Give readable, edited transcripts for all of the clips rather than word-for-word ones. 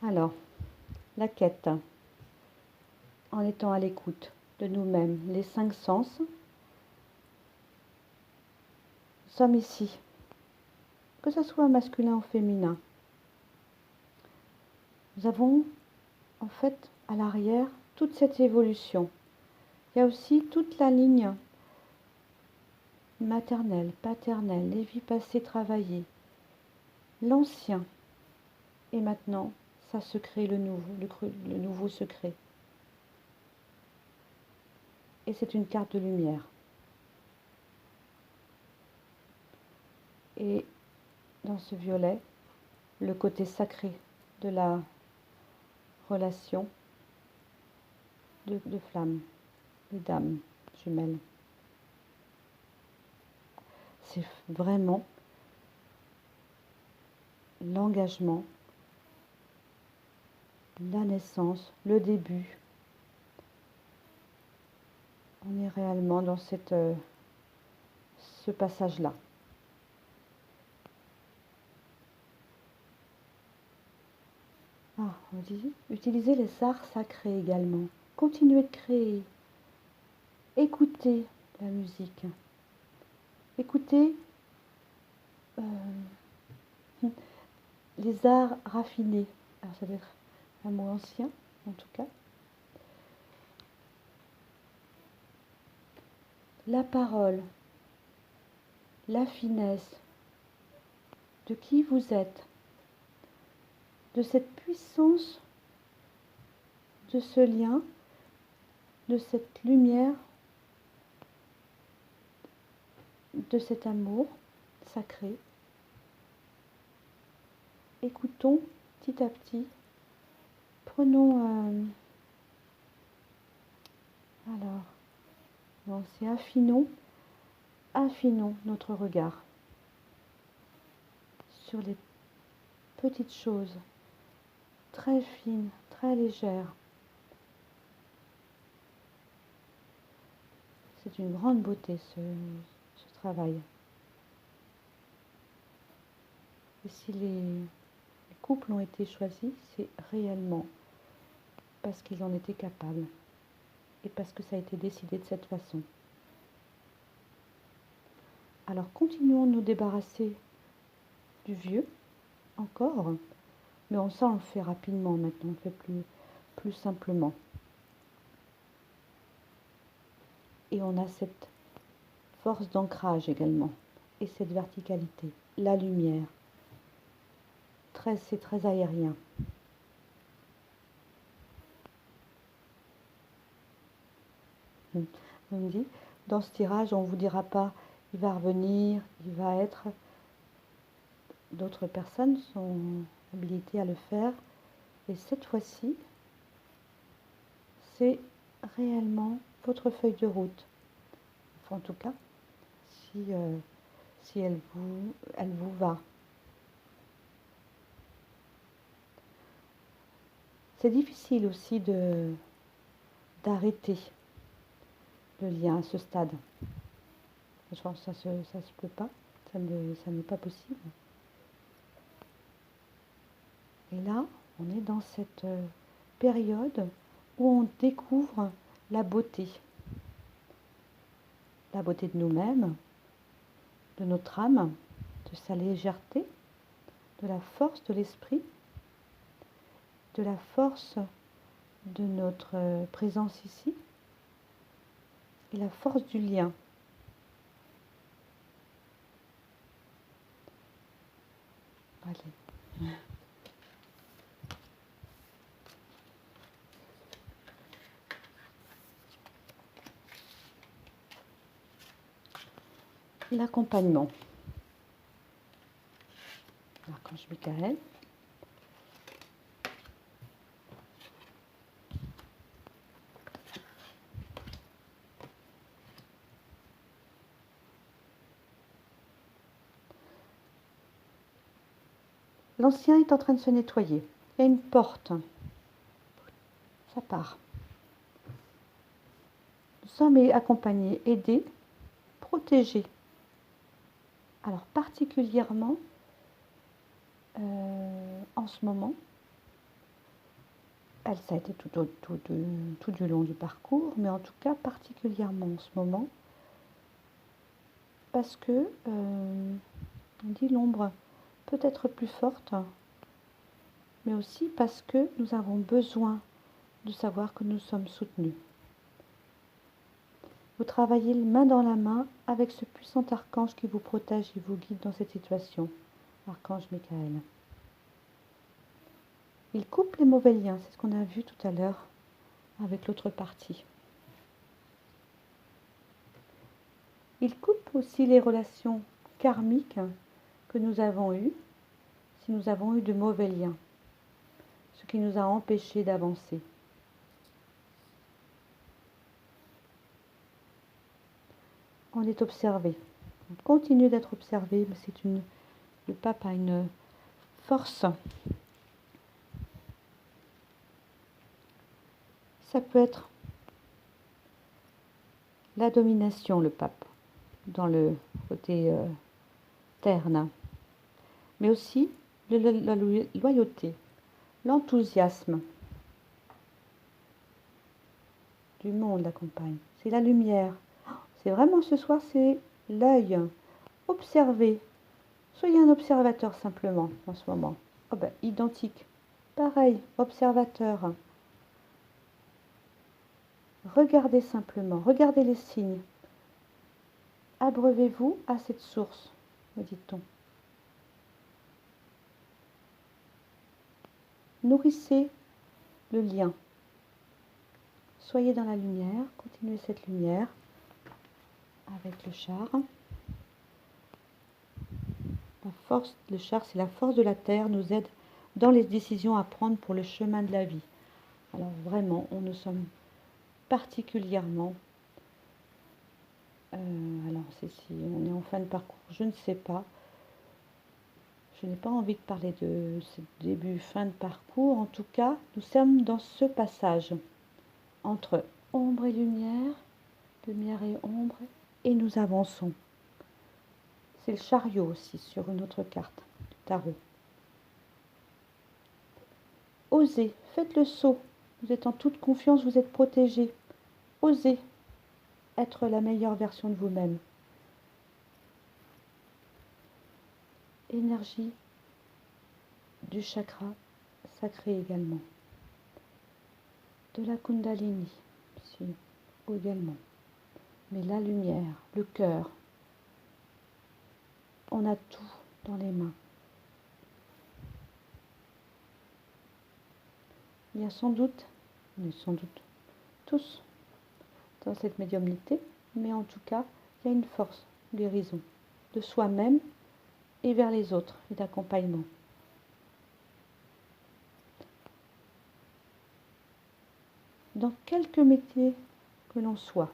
Alors, la quête, en étant à l'écoute de nous-mêmes, les 5 sens, nous sommes ici, que ce soit masculin ou féminin. Nous avons en fait à l'arrière toute cette évolution. Il y a aussi toute la ligne maternelle, paternelle, les vies passées travaillées, l'ancien. Et maintenant, ça se crée le nouveau se crée. Et c'est une carte de lumière. Et dans ce violet, le côté sacré de la relation de flammes, les dames jumelles. C'est vraiment l'engagement, la naissance, le début. On est réellement dans ce passage-là. Ah, on dit, utilisez les arts sacrés également. Continuez de créer. Écoutez la musique. Écoutez les arts raffinés. Alors ça doit être un mot ancien, en tout cas. La parole, la finesse de qui vous êtes, de cette puissance, de ce lien, de cette lumière, de cet amour sacré. Écoutons petit à petit. Prenons... c'est affinons notre regard sur les petites choses très fines, très légères. C'est une grande beauté ce travail. Et si les couples ont été choisis, c'est réellement parce qu'ils en étaient capables et parce que ça a été décidé de cette façon. Alors continuons de nous débarrasser du vieux, encore, mais ça on le fait rapidement maintenant, on le fait plus simplement. Et on a cette force d'ancrage également, et cette verticalité, la lumière. C'est très aérien. On me dit, dans ce tirage, on ne vous dira pas, il va revenir, il va être... D'autres personnes sont habilitées à le faire. Et cette fois-ci, c'est réellement votre feuille de route. Enfin, en tout cas, si elle vous va. C'est difficile aussi d'arrêter le lien à ce stade. Je pense que ça se peut pas, ça n'est pas possible. Et là, on est dans cette période où on découvre la beauté. La beauté de nous-mêmes, de notre âme, de sa légèreté, de la force de l'esprit, de la force de notre présence ici et la force du lien. Allez. L'accompagnement. L'archange Michael. L'ancien est en train de se nettoyer. Il y a une porte. Ça part. Nous sommes accompagnés, aidés, protégés. Alors particulièrement en ce moment, Elle, ça a été tout du long du parcours, mais en tout cas particulièrement en ce moment, parce que, on dit l'ombre peut être plus forte, mais aussi parce que nous avons besoin de savoir que nous sommes soutenus. Vous travaillez main dans la main avec ce puissant archange qui vous protège et vous guide dans cette situation, l'archange Michael. Il coupe les mauvais liens, c'est ce qu'on a vu tout à l'heure avec l'autre partie. Il coupe aussi les relations karmiques que nous avons eues, si nous avons eu de mauvais liens, ce qui nous a empêchés d'avancer. On est observé, on continue d'être observé, mais le pape a une force. Ça peut être la domination, le pape, dans le côté terne, mais aussi la loyauté, l'enthousiasme du monde l'accompagne. C'est la lumière. C'est vraiment ce soir, c'est l'œil. Observez. Soyez un observateur simplement en ce moment. Oh ben, identique. Pareil, observateur. Regardez simplement, regardez les signes. Abreuvez-vous à cette source, me dit-on. Nourrissez le lien. Soyez dans la lumière, continuez cette lumière avec le char. Le char, c'est la force de la terre, nous aide dans les décisions à prendre pour le chemin de la vie. Alors vraiment, nous sommes particulièrement, alors c'est si on est en fin de parcours, je ne sais pas, je n'ai pas envie de parler de ce début, fin de parcours, en tout cas, nous sommes dans ce passage entre ombre et lumière et ombre, et nous avançons. C'est le chariot aussi sur une autre carte du tarot. Osez, faites le saut, vous êtes en toute confiance, vous êtes protégé. Osez être la meilleure version de vous-même. Énergie du chakra sacré également. De la Kundalini, ici également. Mais la lumière, le cœur, on a tout dans les mains. Il y a sans doute, on est sans doute tous dans cette médiumnité, mais en tout cas, il y a une force, une guérison de soi-même et vers les autres, et d'accompagnement. Dans quelque métier que l'on soit,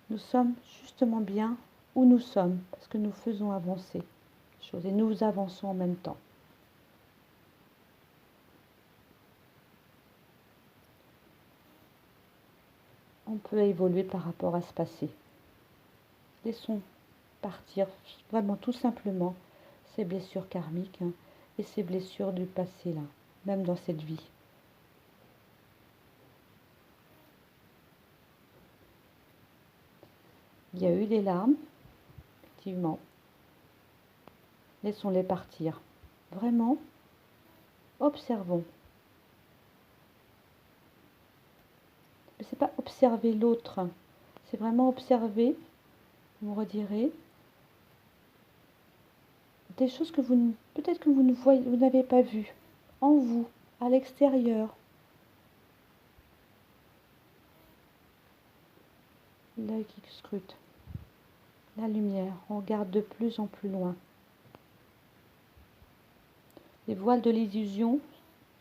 nous sommes justement bien où nous sommes, parce que nous faisons avancer les choses et nous avançons en même temps. On peut évoluer par rapport à ce passé. Laissons partir vraiment tout simplement ces blessures karmiques et ces blessures du passé là, même dans cette vie. Il y a eu des larmes, effectivement. Laissons-les partir. Vraiment, observons. Mais ce n'est pas observer l'autre, c'est vraiment observer, vous me redirez, des choses que peut-être que vous n'avez pas vues, en vous, à l'extérieur. L'œil qui scrute. La lumière, on regarde de plus en plus loin. Les voiles de l'illusion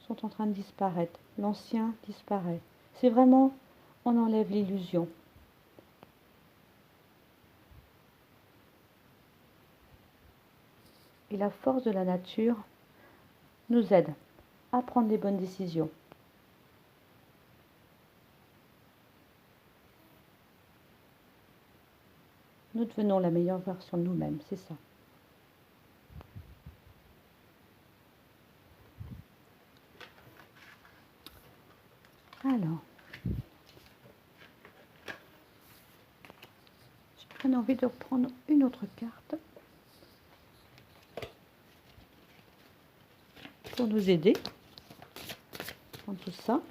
sont en train de disparaître. L'ancien disparaît. C'est vraiment, on enlève l'illusion. Et la force de la nature nous aide à prendre les bonnes décisions. Nous devenons la meilleure version de nous-mêmes, c'est ça. Alors, j'ai envie de reprendre une autre carte pour nous aider dans tout ça.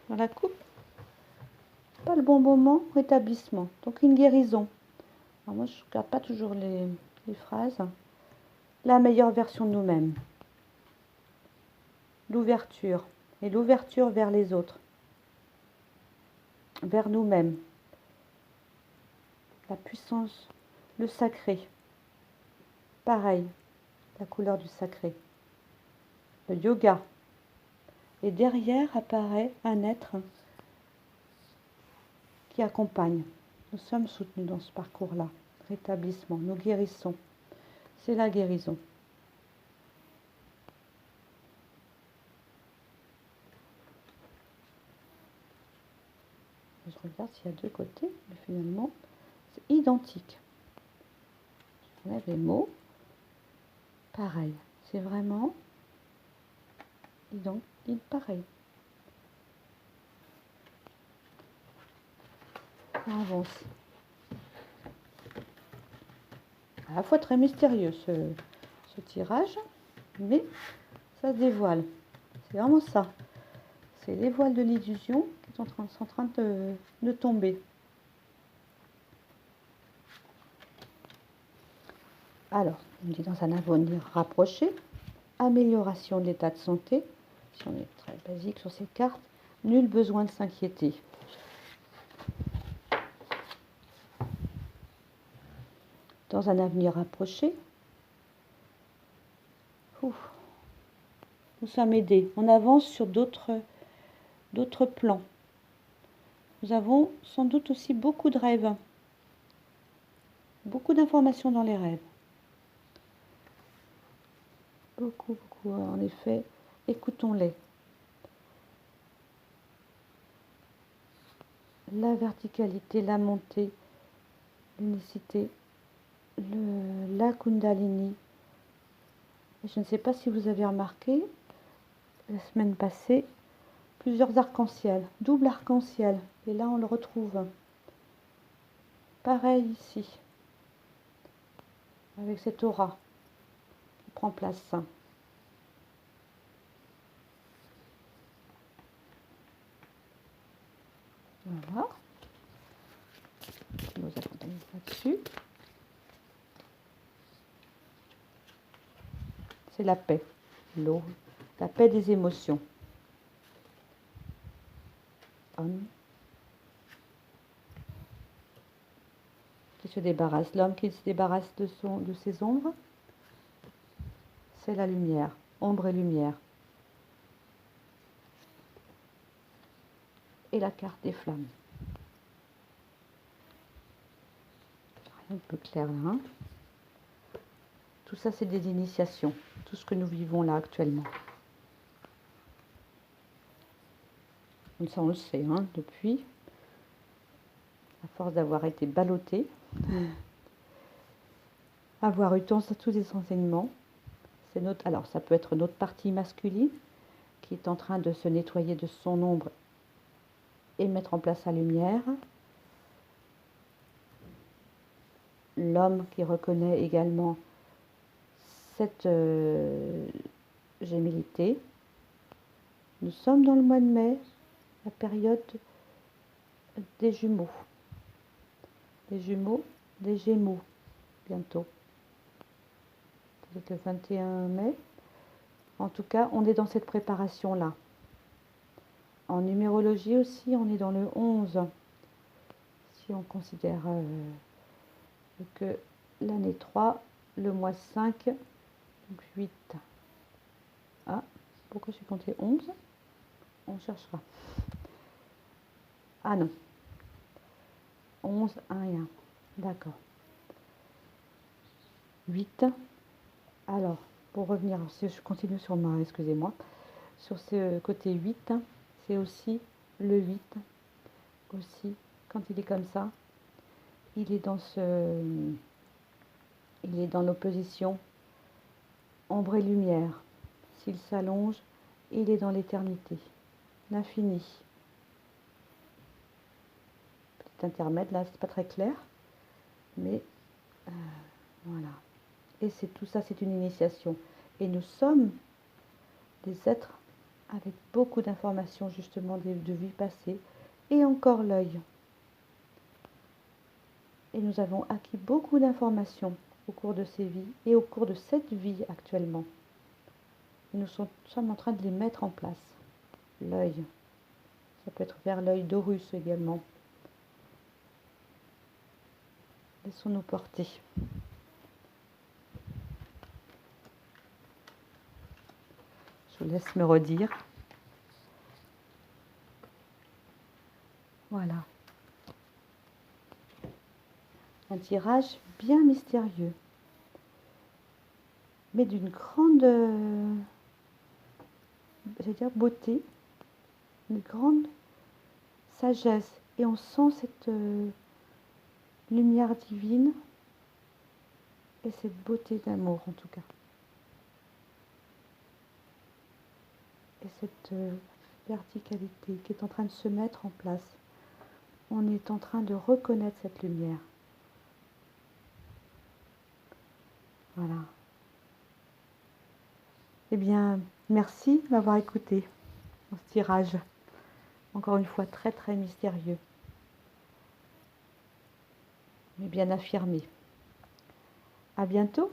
Dans la coupe, pas le bon moment, rétablissement. Donc une guérison. Alors moi, je ne regarde pas toujours les phrases. La meilleure version de nous-mêmes. L'ouverture. Et l'ouverture vers les autres. Vers nous-mêmes. La puissance, le sacré. Pareil, la couleur du sacré. Le yoga. Et derrière apparaît un être qui accompagne. Nous sommes soutenus dans ce parcours-là. Rétablissement, nous guérissons. C'est la guérison. Je regarde s'il y a deux côtés, mais finalement, c'est identique. J'enlève les mots. Pareil. C'est vraiment pareil. On avance. À la fois très mystérieux ce tirage, mais ça se dévoile. C'est vraiment ça. C'est les voiles de l'illusion qui sont en train de tomber. Alors, on dit dans un avenir rapproché, amélioration de l'état de santé. Si on est très basique sur ces cartes, nul besoin de s'inquiéter. Dans un avenir rapproché, nous sommes aidés. On avance sur d'autres plans. Nous avons sans doute aussi beaucoup de rêves. Beaucoup d'informations dans les rêves. Beaucoup, en effet. Écoutons-les. La verticalité, la montée, l'unicité, la Kundalini. Je ne sais pas si vous avez remarqué, la semaine passée, plusieurs arcs-en-ciel, double arc-en-ciel. Et là, on le retrouve. Pareil ici, avec cette aura qui prend place. Voilà. Nous accompagnons là-dessus. C'est la paix, l'eau, la paix des émotions. Homme qui se débarrasse, l'homme qui se débarrasse de ses ombres, c'est la lumière, ombre et lumière. Et la carte des flammes. Rien de plus clair là. Hein, tout ça, c'est des initiations. Tout ce que nous vivons là actuellement. Comme ça, on le sait, hein, depuis. À force d'avoir été ballotté, avoir eu tous ces enseignements. Alors, ça peut être notre partie masculine qui est en train de se nettoyer de son ombre et mettre en place sa lumière. L'homme qui reconnaît également cette gémellité. Nous sommes dans le mois de mai, la période des jumeaux. Des gémeaux, bientôt. Peut-être le 21 mai. En tout cas, on est dans cette préparation-là. En numérologie aussi, on est dans le 11. Si on considère que l'année 3, le mois 5, donc 8. Ah, pourquoi j'ai compté 11? On cherchera. Ah non. 11, 1 et 1. D'accord. 8. Alors, pour revenir, si je continue sur excusez-moi, sur ce côté 8, c'est aussi le 8. Aussi, quand il est comme ça, il est dans ce il est dans l'opposition ombre et lumière. S'il s'allonge, il est dans l'éternité, l'infini. Petit intermède, là, c'est pas très clair, mais voilà. Et c'est tout ça, c'est une initiation. Et nous sommes des êtres avec beaucoup d'informations, justement, de vies passées, et encore l'œil. Et nous avons acquis beaucoup d'informations au cours de ces vies et au cours de cette vie actuellement. Et nous sommes en train de les mettre en place. L'œil. Ça peut être vers l'œil d'Horus également. Laissons-nous porter. Je vous laisse me redire. Voilà. Un tirage bien mystérieux, mais d'une grande, j'allais dire, beauté, une grande sagesse. Et on sent cette lumière divine et cette beauté d'amour en tout cas. Et cette verticalité qui est en train de se mettre en place. On est en train de reconnaître cette lumière. Voilà. Eh bien, merci de m'avoir écouté dans ce tirage. Encore une fois, très très mystérieux. Mais bien affirmé. À bientôt.